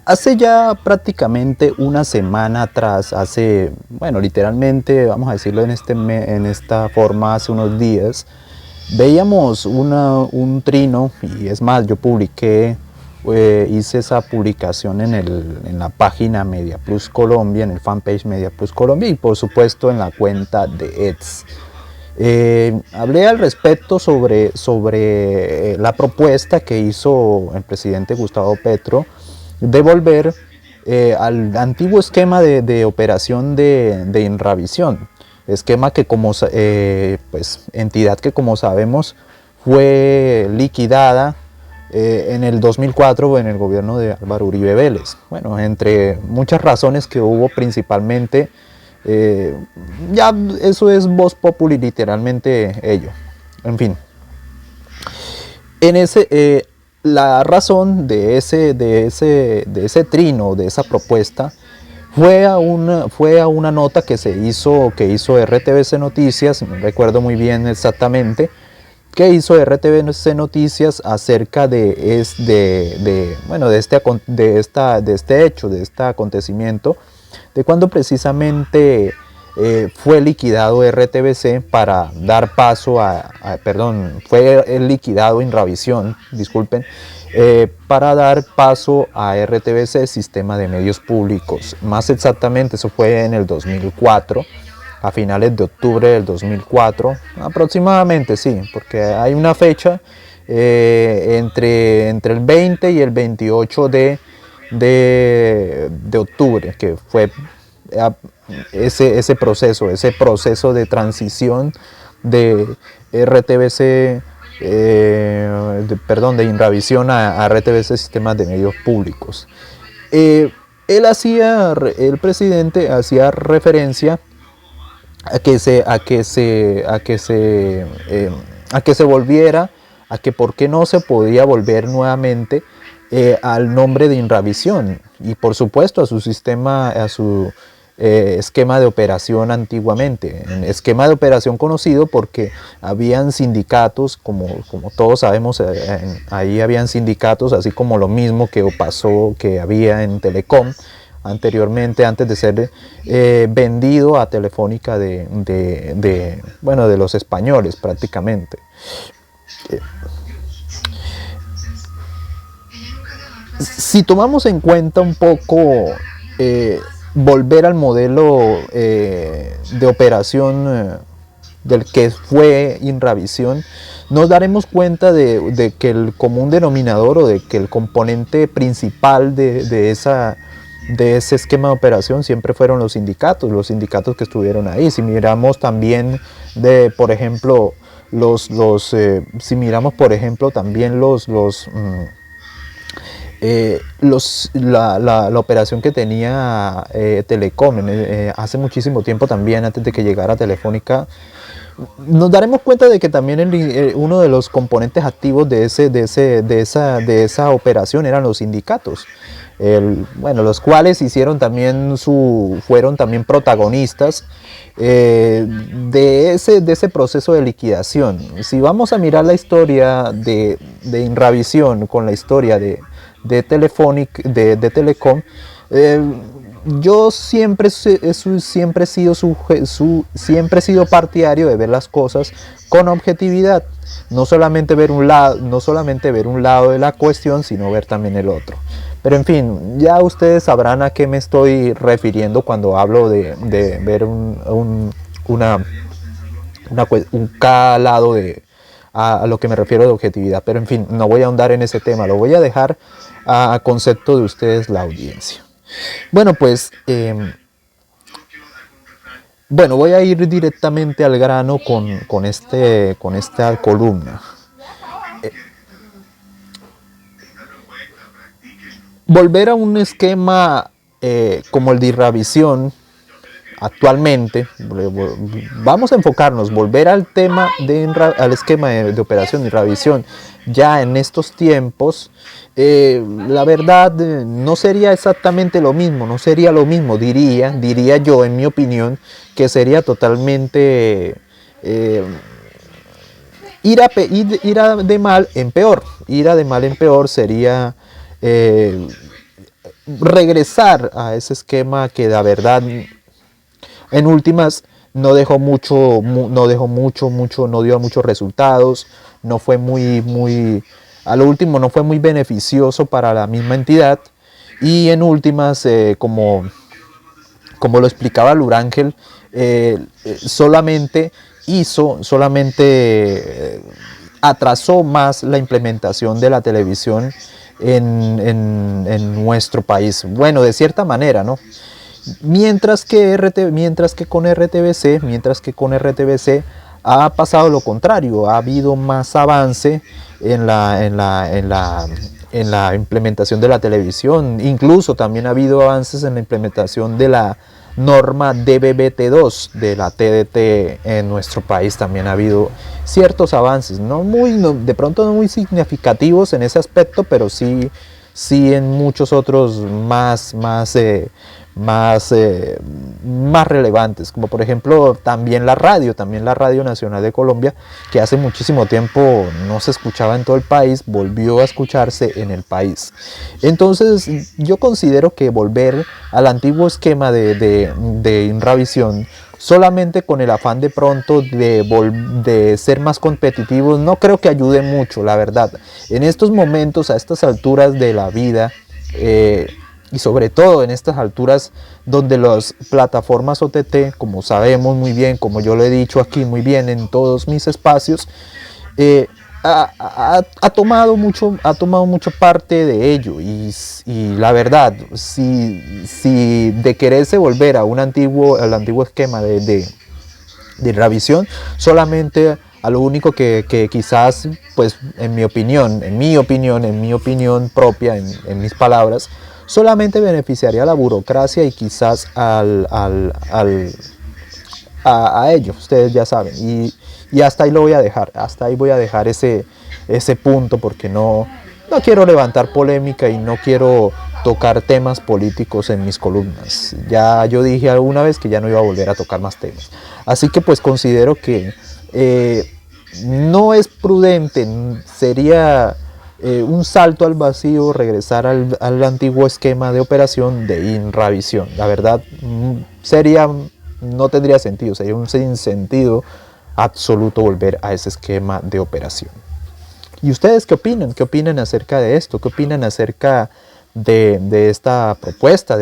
Hace ya prácticamente una semana atrás, bueno, literalmente, vamos a decirlo en esta forma, hace unos días, veíamos un trino, y es más, yo hice esa publicación en la página Media Plus Colombia, en el fanpage Media Plus Colombia, y por supuesto en la cuenta de Eds. Hablé al respecto sobre la propuesta que hizo el presidente Gustavo Petro de volver al antiguo esquema de operación de Inravisión, esquema que entidad que, como sabemos, fue liquidada en el 2004 en el gobierno de Álvaro Uribe Vélez. Bueno, entre muchas razones que hubo, principalmente, ya eso es voz populi, literalmente ello. En fin, la razón de ese trino, de esa propuesta, fue a una nota que hizo RTBC Noticias, no recuerdo muy bien exactamente, que hizo RTBC Noticias acerca de este hecho, de este acontecimiento, de cuando precisamente fue liquidado RTBC para dar paso fue liquidado Inravisión, disculpen, para dar paso a RTBC, Sistema de Medios Públicos. Más exactamente, eso fue en el 2004, a finales de octubre del 2004, aproximadamente, sí, porque hay una fecha entre el 20 y el 28 de octubre, que fue ese proceso de transición de RTBC, de Inravisión a RTBC, Sistemas de Medios Públicos. El presidente hacía referencia a que se volviera, a que por qué no se podía volver nuevamente al nombre de Inravisión, y por supuesto a su esquema de operación antiguamente, un esquema de operación conocido porque habían sindicatos, como todos sabemos, ahí habían sindicatos, así como lo mismo que había en Telecom anteriormente, antes de ser vendido a Telefónica de los españoles prácticamente. Si tomamos en cuenta un poco volver al modelo de operación del que fue Inravisión, nos daremos cuenta de que el común denominador, o de que el componente principal de ese esquema de operación siempre fueron los sindicatos que estuvieron ahí. Si miramos también por ejemplo, la operación que tenía Telecom hace muchísimo tiempo, también antes de que llegara Telefónica, nos daremos cuenta de que también uno de los componentes activos de esa operación eran los sindicatos, los cuales fueron también protagonistas de ese proceso de liquidación. Si vamos a mirar la historia de Inravisión con la historia de Telecom, yo siempre he sido partidario de ver las cosas con objetividad, no solamente ver un lado de la cuestión, sino ver también el otro. Pero en fin, ya ustedes sabrán a qué me estoy refiriendo cuando hablo de ver cada lado a lo que me refiero de objetividad. Pero en fin, no voy a ahondar en ese tema, lo voy a dejar a concepto de ustedes, la audiencia. Bueno, pues voy a ir directamente al grano con esta columna. Volver a un esquema como el de Inravisión actualmente, vamos a enfocarnos, volver al esquema de operación de Inravisión ya en estos tiempos, la verdad no sería exactamente lo mismo, diría yo, en mi opinión, que sería totalmente ir de mal en peor. Sería regresar a ese esquema que la verdad en últimas no dejó mucho, no dio muchos resultados, no fue a lo último no fue muy beneficioso para la misma entidad y en últimas, como lo explicaba Lurángel, solamente atrasó más la implementación de la televisión en nuestro país. Bueno, de cierta manera, ¿no? Mientras que con RTBC ha pasado lo contrario, ha habido más avance en la implementación de la televisión, incluso también ha habido avances en la implementación de la norma DVB-T2 de la TDT en nuestro país. También ha habido ciertos avances, de pronto no muy significativos en ese aspecto, pero sí en muchos otros más relevantes, como por ejemplo también la Radio Nacional de Colombia, que hace muchísimo tiempo no se escuchaba en todo el país, volvió a escucharse en el país. Entonces yo considero que volver al antiguo esquema de Inravisión solamente con el afán de pronto de ser más competitivos no creo que ayude mucho, la verdad. En estos momentos, a estas alturas de la vida, y sobre todo en estas alturas donde las plataformas OTT, como sabemos muy bien, como yo lo he dicho aquí muy bien en todos mis espacios, ha tomado mucho parte de ello y la verdad, si de quererse volver al antiguo esquema de Inravisión, solamente a lo único que quizás, pues en mi opinión propia, en mis palabras, solamente beneficiaría a la burocracia y quizás a ellos, ustedes ya saben, y hasta ahí lo voy a dejar, ese punto, porque no quiero levantar polémica y no quiero tocar temas políticos en mis columnas. Ya yo dije alguna vez que ya no iba a volver a tocar más temas, así que pues considero que no es prudente, sería un salto al vacío regresar al antiguo esquema de operación de Inravisión. La verdad no tendría sentido, sería un sinsentido absoluto volver a ese esquema de operación. ¿Y ustedes qué opinan? ¿Qué opinan acerca de esto? ¿Qué opinan acerca de esta propuesta,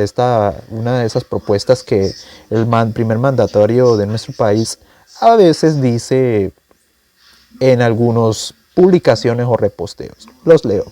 una de esas propuestas que el primer mandatario de nuestro país a veces dice en algunas publicaciones o reposteos? Los leo.